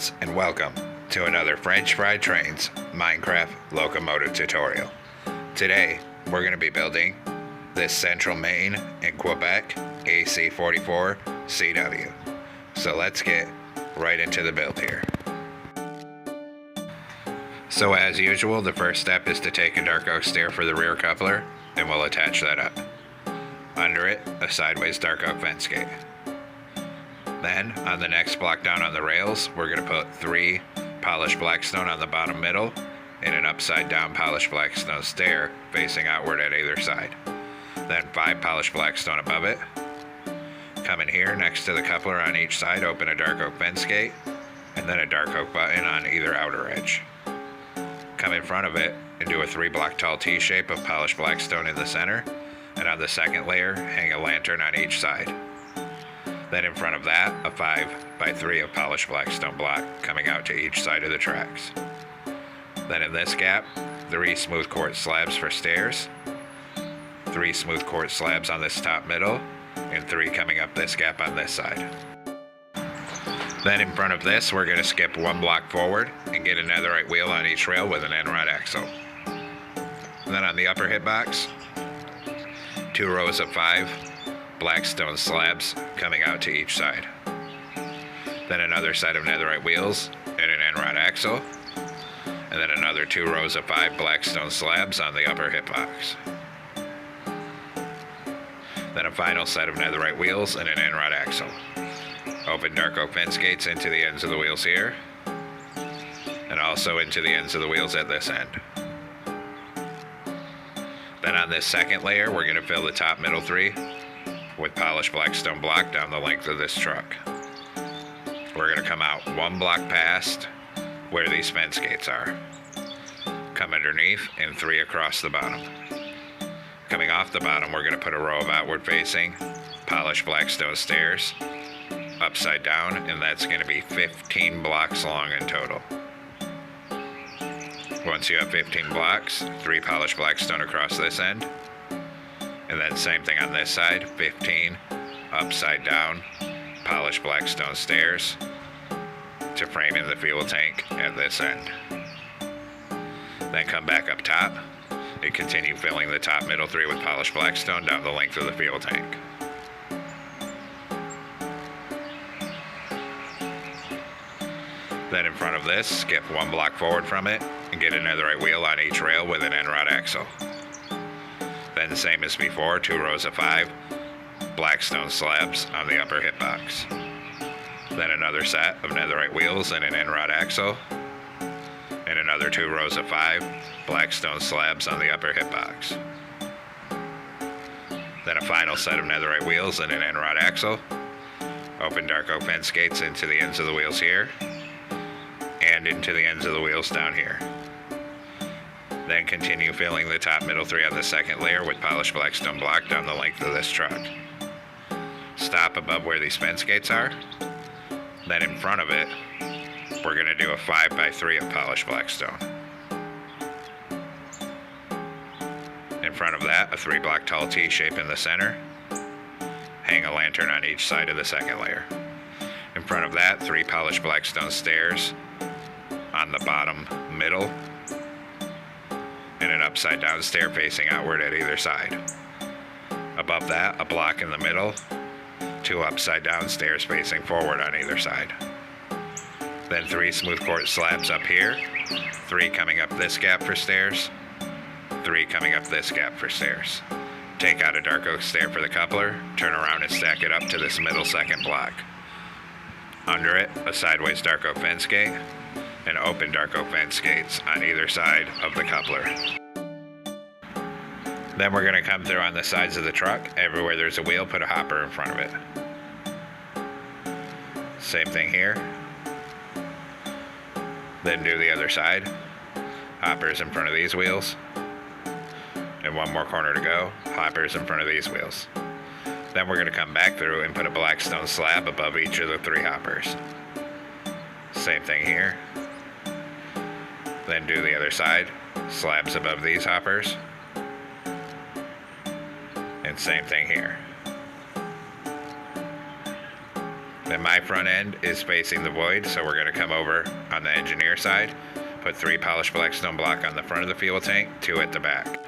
friends, and welcome to another French Fried Trains Minecraft locomotive tutorial. Today, we're going to be building this Central Maine and Quebec AC44CW. So let's get right into the build here. So as usual, the first step is to take a dark oak stair for the rear coupler, and we'll attach that up. Under it, a sideways dark oak fence gate. Then, on the next block down on the rails, we're going to put 3 polished blackstone on the bottom middle and an upside down polished blackstone stair facing outward at either side. Then 5 polished blackstone above it. Come in here next to the coupler on each side, open a dark oak fence gate, and then a dark oak button on either outer edge. Come in front of it and do a 3 block tall T shape of polished blackstone in the center, and on the second layer, hang a lantern on each side. Then in front of that, a 5x3 of polished blackstone block coming out to each side of the tracks. Then in this gap, 3 smooth quartz slabs for stairs, 3 smooth quartz slabs on this top middle, and 3 coming up this gap on this side. Then in front of this, we're going to skip 1 block forward and get a netherite wheel on each rail with an end rod axle. Then on the upper hitbox, 2 rows of 5 blackstone slabs coming out to each side. Then another set of netherite wheels and an end rod axle. And then another 2 rows of 5 blackstone slabs on the upper hitbox. Then a final set of netherite wheels and an end rod axle. Open dark oak fence gates into the ends of the wheels here, and also into the ends of the wheels at this end. Then on this second layer, we're going to fill the top middle 3 with polished blackstone block down the length of this truck. We're going to come out 1 block past where these fence gates are. Come underneath and 3 across the bottom. Coming off the bottom, we're going to put a row of outward facing polished blackstone stairs upside down, and that's going to be 15 blocks long in total. Once you have 15 blocks, 3 polished blackstone across this end, and then same thing on this side, 15 upside down polished blackstone stairs to frame in the fuel tank at this end. Then come back up top and continue filling the top middle 3 with polished blackstone down the length of the fuel tank. Then in front of this, skip 1 block forward from it and get a netherite wheel on each rail with an end rod axle. Then the same as before, 2 rows of 5 blackstone slabs on the upper hitbox. Then another set of netherite wheels and an end rod axle, and another 2 rows of 5 blackstone slabs on the upper hitbox. Then a final set of netherite wheels and an end rod axle. Open dark oak fence gates into the ends of the wheels here, and into the ends of the wheels down here. Then continue filling the top middle 3 on the second layer with polished blackstone block down the length of this truck. Stop above where these fence gates are. Then in front of it, we're going to do a 5x3 of polished blackstone. In front of that, a 3 block tall T shape in the center. Hang a lantern on each side of the second layer. In front of that, 3 polished blackstone stairs on the bottom middle, and an upside down stair facing outward at either side. Above that, a block in the middle, 2 upside down stairs facing forward on either side. Then 3 smooth quartz slabs up here, 3 coming up this gap for stairs, 3 coming up this gap for stairs. Take out a dark oak stair for the coupler, turn around and stack it up to this middle second block. Under it, a sideways dark oak fence gate, and open dark oak fence gates on either side of the coupler. Then we're going to come through on the sides of the truck. Everywhere there's a wheel, put a hopper in front of it. Same thing here. Then do the other side. Hoppers in front of these wheels. And 1 more corner to go. Hoppers in front of these wheels. Then we're going to come back through and put a blackstone slab above each of the 3 hoppers. Same thing here. Then do the other side, slabs above these hoppers, and same thing here. Then my front end is facing the void, so we're going to come over on the engineer side, put 3 polished black stone block on the front of the fuel tank, 2 at the back.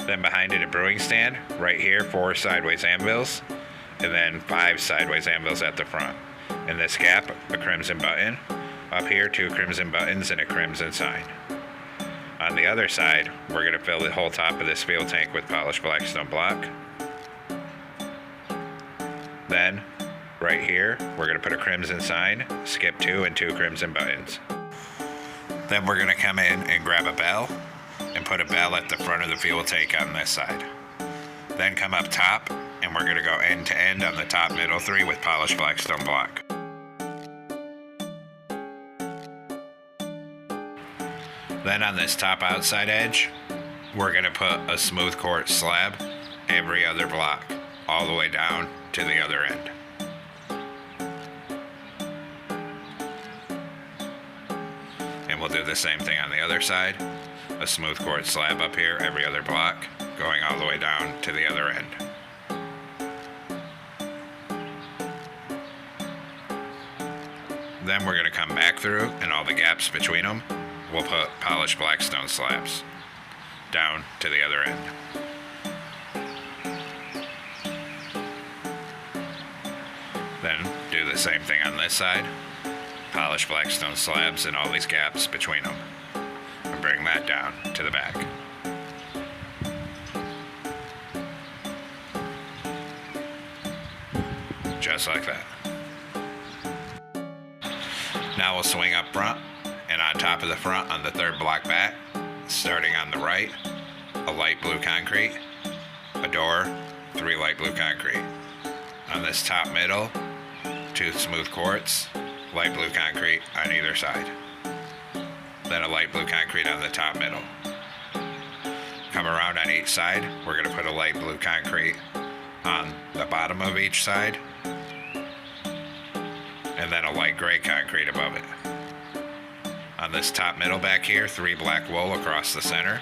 Then behind it a brewing stand, right here 4 sideways anvils, and then 5 sideways anvils at the front. In this gap, a crimson button. Up here, 2 crimson buttons and a crimson sign. On the other side, we're going to fill the whole top of this fuel tank with polished black stone block. Then, right here, we're going to put a crimson sign, skip 2 and 2 crimson buttons. Then we're going to come in and grab a bell and put a bell at the front of the fuel tank on this side. Then come up top, and we're going to go end to end on the top middle 3 with polished black stone block. Then on this top outside edge, we're going to put a smooth quartz slab every other block, all the way down to the other end. And we'll do the same thing on the other side. A smooth quartz slab up here every other block, going all the way down to the other end. Then we're going to come back through, and all the gaps between them, we'll put polished black stone slabs down to the other end. Then do the same thing on this side. Polish black stone slabs in all these gaps between them. And bring that down to the back. Just like that. Now we'll swing up front, and on top of the front on the 3rd block back, starting on the right, a light blue concrete, a door, 3 light blue concrete. On this top middle, 2 smooth quartz, light blue concrete on either side. Then a light blue concrete on the top middle. Come around on each side, we're going to put a light blue concrete on the bottom of each side, and then a light gray concrete above it. On this top middle back here, 3 black wool across the center.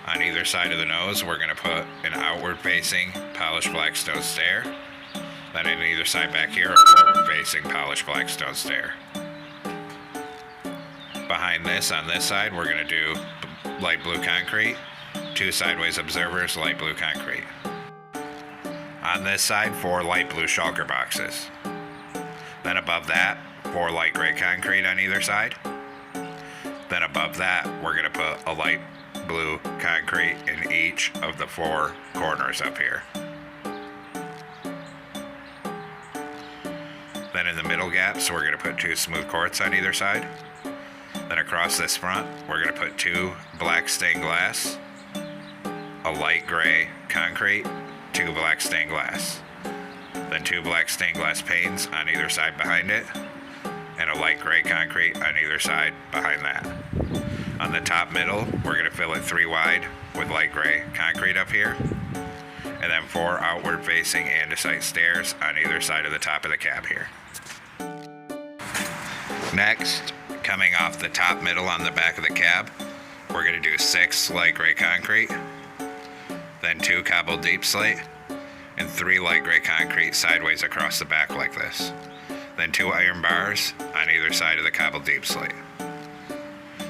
On either side of the nose, we're going to put an outward facing polished black stone stair. Then on either side back here, a forward facing polished black stone stair. Behind this, on this side, we're going to do light blue concrete, 2 sideways observers, light blue concrete. On this side, 4 light blue shulker boxes. Then above that, 4 light gray concrete on either side. Then above that, we're going to put a light blue concrete in each of the 4 corners up here. Then in the middle gaps, we're going to put 2 smooth quartz on either side. Then across this front, we're going to put 2 black stained glass, a light gray concrete, 2 black stained glass. Then 2 black stained glass panes on either side behind it, and a light gray concrete on either side behind that. On the top middle, we're going to fill it 3 wide with light gray concrete up here, and then 4 outward facing andesite stairs on either side of the top of the cab here. Next, coming off the top middle on the back of the cab, we're going to do 6 light gray concrete, then 2 cobbled deep slate, and 3 light gray concrete sideways across the back like this. Then 2 iron bars on either side of the cobbled deep slate.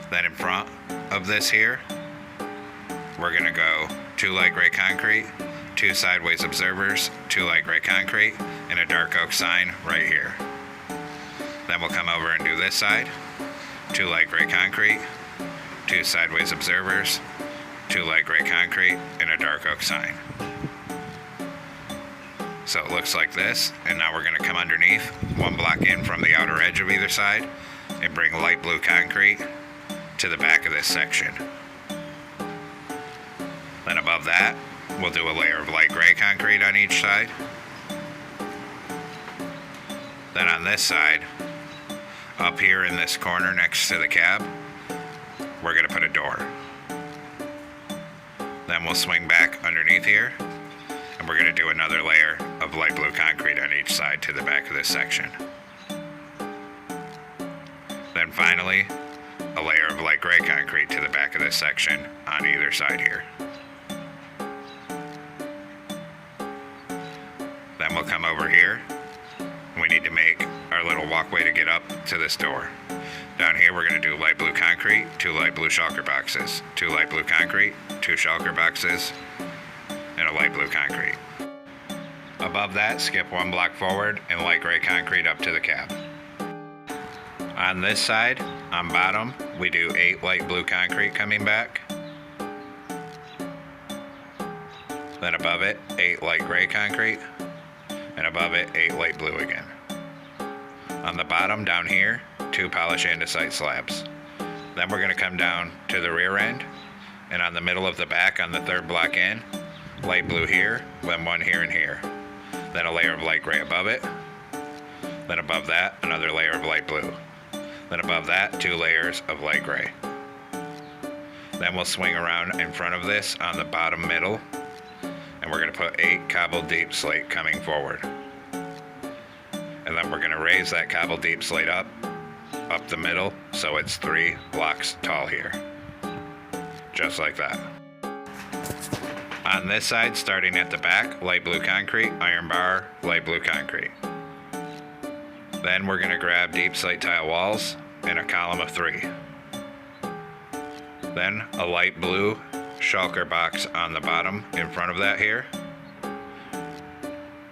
Then in front of this here, we're going to go 2 light gray concrete, 2 sideways observers, 2 light gray concrete, and a dark oak sign right here. Then we'll come over and do this side, 2 light gray concrete, 2 sideways observers, 2 light gray concrete, and a dark oak sign. So it looks like this, and now we're going to come underneath, 1 block in from the outer edge of either side, and bring light blue concrete to the back of this section. Then above that, we'll do a layer of light gray concrete on each side. Then on this side, up here in this corner next to the cab, we're going to put a door. Then we'll swing back underneath here, and we're going to do another layer of light blue concrete on each side to the back of this section. Then finally, a layer of light gray concrete to the back of this section on either side here. Then we'll come over here we need to make our little walkway to get up to this door. Down here we're going to do light blue concrete, 2 light blue shulker boxes, 2 light blue concrete, 2 shulker boxes, and a light blue concrete. Above that, skip 1 block forward and light gray concrete up to the cab. On this side, on bottom, we do 8 light blue concrete coming back. Then above it, 8 light gray concrete, and above it, 8 light blue again. On the bottom down here, 2 polished andesite slabs. Then we're going to come down to the rear end, and on the middle of the back on the 3rd block in, light blue here, then 1 here and here. Then a layer of light gray above it. Then above that, another layer of light blue. Then above that, 2 layers of light gray. Then we'll swing around in front of this on the bottom middle, and we're going to put 8 cobbled deep slate coming forward. And then we're going to raise that cobbled deep slate up the middle, so it's 3 blocks tall here. Just like that. On this side, starting at the back, light blue concrete, iron bar, light blue concrete. Then we're going to grab deep slate tile walls in a column of 3. Then a light blue shulker box on the bottom in front of that here.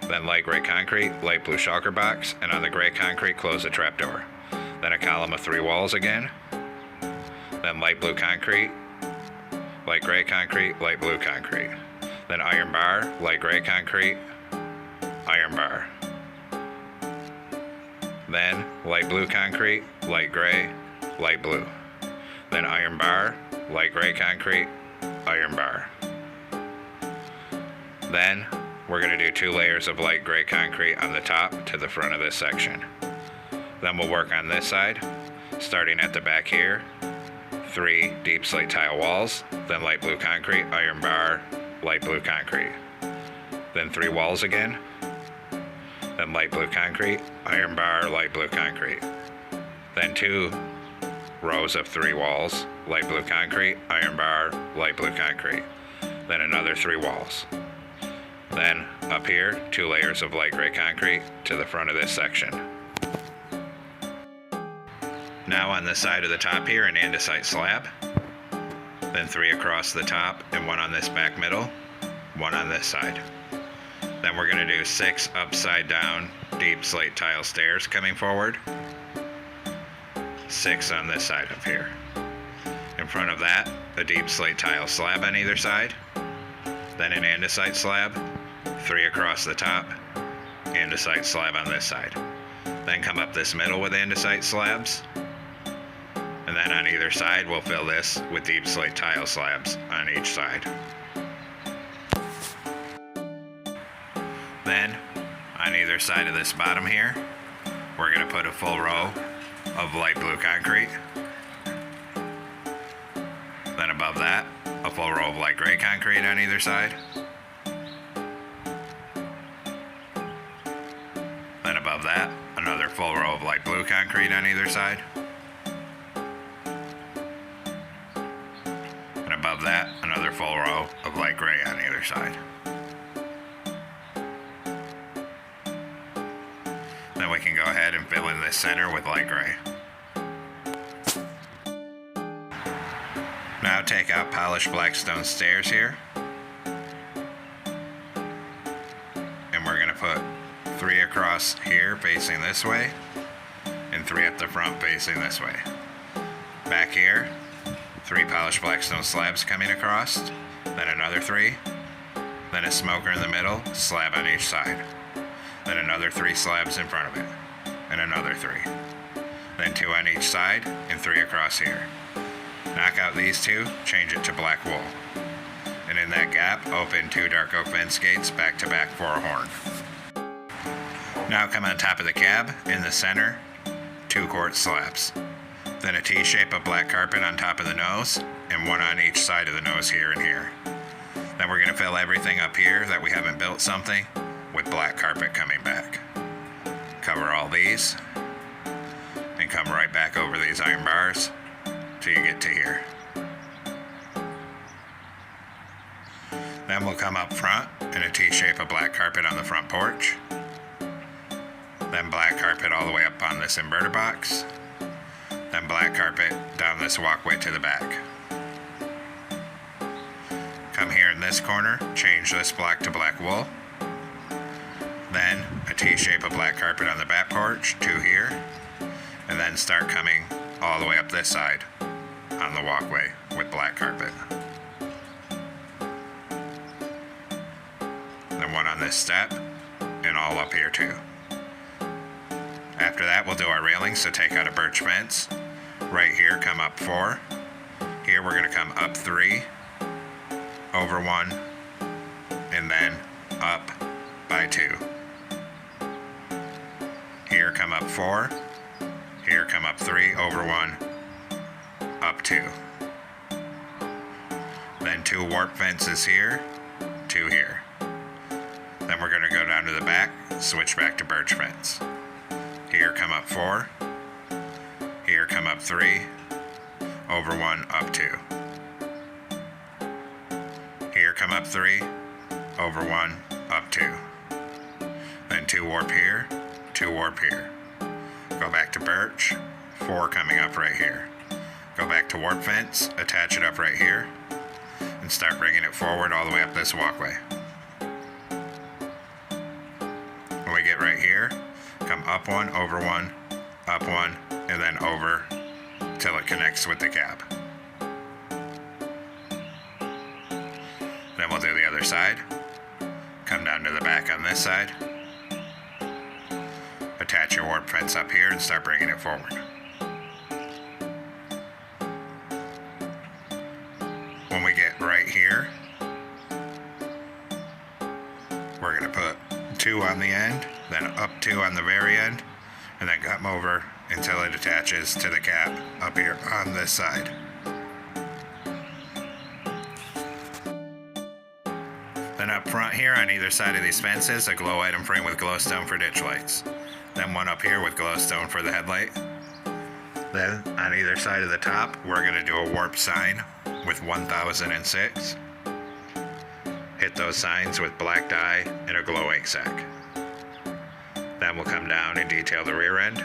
Then light gray concrete, light blue shulker box, and on the gray concrete close the trapdoor. Then a column of 3 walls again. Then light blue concrete, light gray concrete, light blue concrete. Then iron bar, light gray concrete, iron bar. Then light blue concrete, light gray, light blue. Then iron bar, light gray concrete, iron bar. Then we're going to do 2 layers of light gray concrete on the top to the front of this section. Then we'll work on this side, starting at the back here, 3 deep slate tile walls, then light blue concrete, iron bar, light blue concrete. Then 3 walls again, then light blue concrete, iron bar, light blue concrete. Then 2 rows of 3 walls, light blue concrete, iron bar, light blue concrete. Then another 3 walls. Then up here, 2 layers of light gray concrete to the front of this section. Now on the side of the top here, an andesite slab. Then 3 across the top and 1 on this back middle, 1 on this side. Then we're going to do 6 upside down deep slate tile stairs coming forward. 6 on this side up here. In front of that, a deep slate tile slab on either side. Then an andesite slab, 3 across the top, andesite slab on this side. Then come up this middle with andesite slabs. And then on either side, we'll fill this with deep slate tile slabs on each side. Then, on either side of this bottom here, we're going to put a full row of light blue concrete. Then above that, a full row of light gray concrete on either side. Then above that, another full row of light blue concrete on either side. And above that, another full row of light gray on either side. Then we can go ahead and fill in this center with light gray. Now take out polished black stone stairs here. And we're going to put 3 across here facing this way, and 3 at the front facing this way. Back here, 3 polished black stone slabs coming across, then another 3, then a smoker in the middle, slab on each side. Then another 3 slabs in front of it, and another 3. Then 2 on each side, and 3 across here. Knock out these 2, change it to black wool. And in that gap, open 2 dark oak fence gates back to back for a horn. Now come on top of the cab, in the center, 2 quartz slabs. Then a T-shape of black carpet on top of the nose, and 1 on each side of the nose here and here. Then we're going to fill everything up here that we haven't built something with black carpet coming back. Cover all these, and come right back over these iron bars till you get to here. Then we'll come up front in a T-shape of black carpet on the front porch. Then black carpet all the way up on this inverter box. Then black carpet down this walkway to the back. Come here in this corner, change this block to black wool. Then a T-shape of black carpet on the back porch, 2 here. And then start coming all the way up this side on the walkway with black carpet. Then 1 on this step, and all up here too. After that, we'll do our railings, so take out a birch fence. Right here, come up 4. Here, we're gonna come up 3, over 1, and then up by 2. Here, come up 4. Here, come up 3, over 1, up 2. Then 2 warp fences here, 2 here. Then we're gonna go down to the back, switch back to birch fence. Here, come up 4. Here, come up 3, over 1, up 2. Here, come up 3, over 1, up 2. Then 2 warp here, 2 warp here. Go back to birch, 4 coming up right here. Go back to warp fence, attach it up right here, and start bringing it forward all the way up this walkway. When we get right here, come up 1, over 1, up 1, and then over till it connects with the cab. Then we'll do the other side. Come down to the back on this side. Attach your warp fence up here and start bringing it forward. When we get right here, we're going to put 2 on the end, then up 2 on the very end, and then come over until it attaches to the cab up here on this side. Then up front here on either side of these fences, a glow item frame with glowstone for ditch lights. Then 1 up here with glowstone for the headlight. Then on either side of the top, we're going to do a warp sign with 1006. Hit those signs with black dye and a glow ink sac. Then we'll come down and detail the rear end.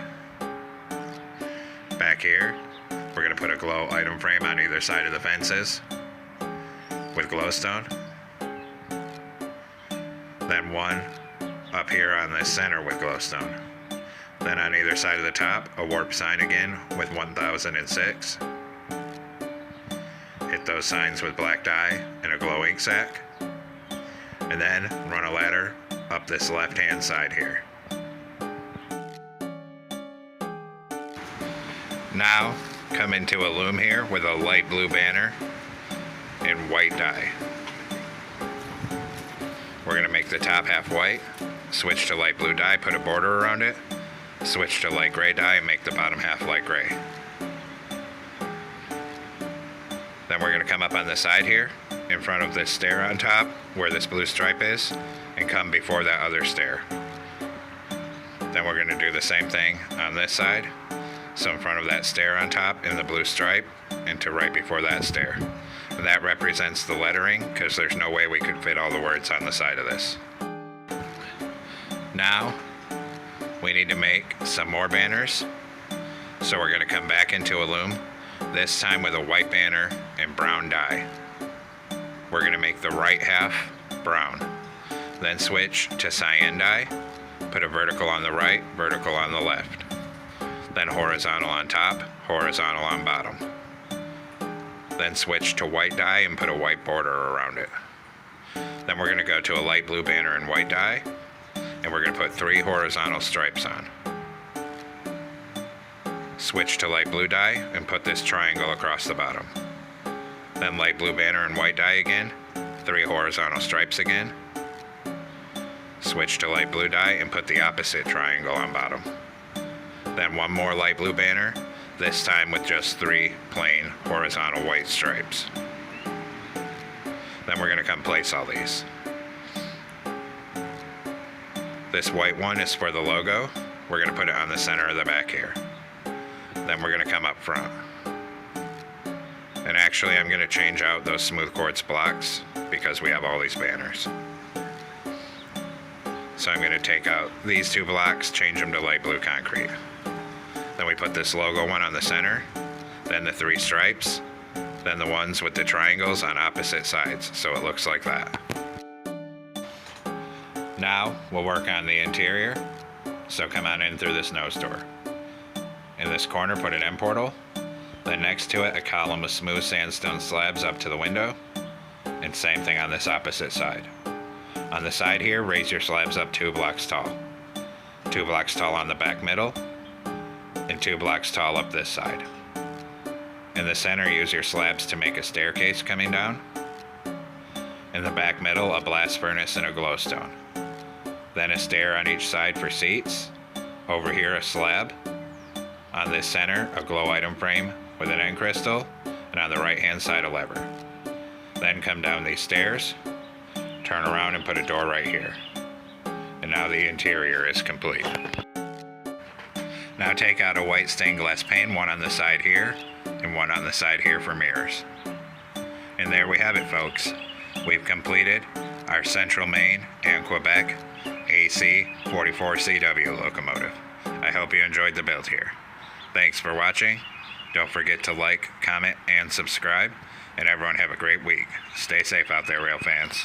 Back here, we're going to put a glow item frame on either side of the fences with glowstone. Then 1 up here on the center with glowstone. Then on either side of the top, a warp sign again with 1006. Hit those signs with black dye and a glow ink sac. And then run a ladder up this left-hand side here. Now, come into a loom here with a light blue banner and white dye. We're going to make the top half white, switch to light blue dye, put a border around it, switch to light gray dye, and make the bottom half light gray. Then we're going to come up on the side here, in front of this stair on top, where this blue stripe is, and come before that other stair. Then we're going to do the same thing on this side. So in front of that stair on top in the blue stripe, and to right before that stair. And that represents the lettering, because there's no way we could fit all the words on the side of this. Now, we need to make some more banners. So we're going to come back into a loom, this time with a white banner and brown dye. We're going to make the right half brown. Then switch to cyan dye, put a vertical on the right, vertical on the left. Then horizontal on top, horizontal on bottom. Then switch to white dye and put a white border around it. Then we're going to go to a light blue banner and white dye, and we're going to put 3 horizontal stripes on. Switch to light blue dye and put this triangle across the bottom. Then light blue banner and white dye again, 3 horizontal stripes again. Switch to light blue dye and put the opposite triangle on bottom. Then 1 more light blue banner, this time with just 3 plain horizontal white stripes. Then we're going to come place all these. This white one is for the logo. We're going to put it on the center of the back here. Then we're going to come up front. And actually I'm going to change out those smooth quartz blocks because we have all these banners. so I'm going to take out these 2 blocks, change them to light blue concrete. Then we put this logo one on the center, then the 3 stripes, then the ones with the triangles on opposite sides, so it looks like that. Now we'll work on the interior, so come on in through this nose door. In this corner, put an end portal, then next to it a column of smooth sandstone slabs up to the window, and same thing on this opposite side. On the side here, raise your slabs up 2 blocks tall. 2 blocks tall on the back middle, and 2 blocks tall up this side. In the center, use your slabs to make a staircase coming down. In the back middle, a blast furnace and a glowstone. Then a stair on each side for seats. Over here, a slab. On this center, a glow item frame with an end crystal, and on the right hand side, a lever. Then come down these stairs, turn around and put a door right here. And now the interior is complete. Now take out a white stained glass pane, one on the side here, and one on the side here for mirrors. And there we have it, folks. We've completed our Central Maine and Quebec AC44CW locomotive. I hope you enjoyed the build here. Thanks for watching. Don't forget to like, comment, and subscribe. And everyone have a great week. Stay safe out there, rail fans.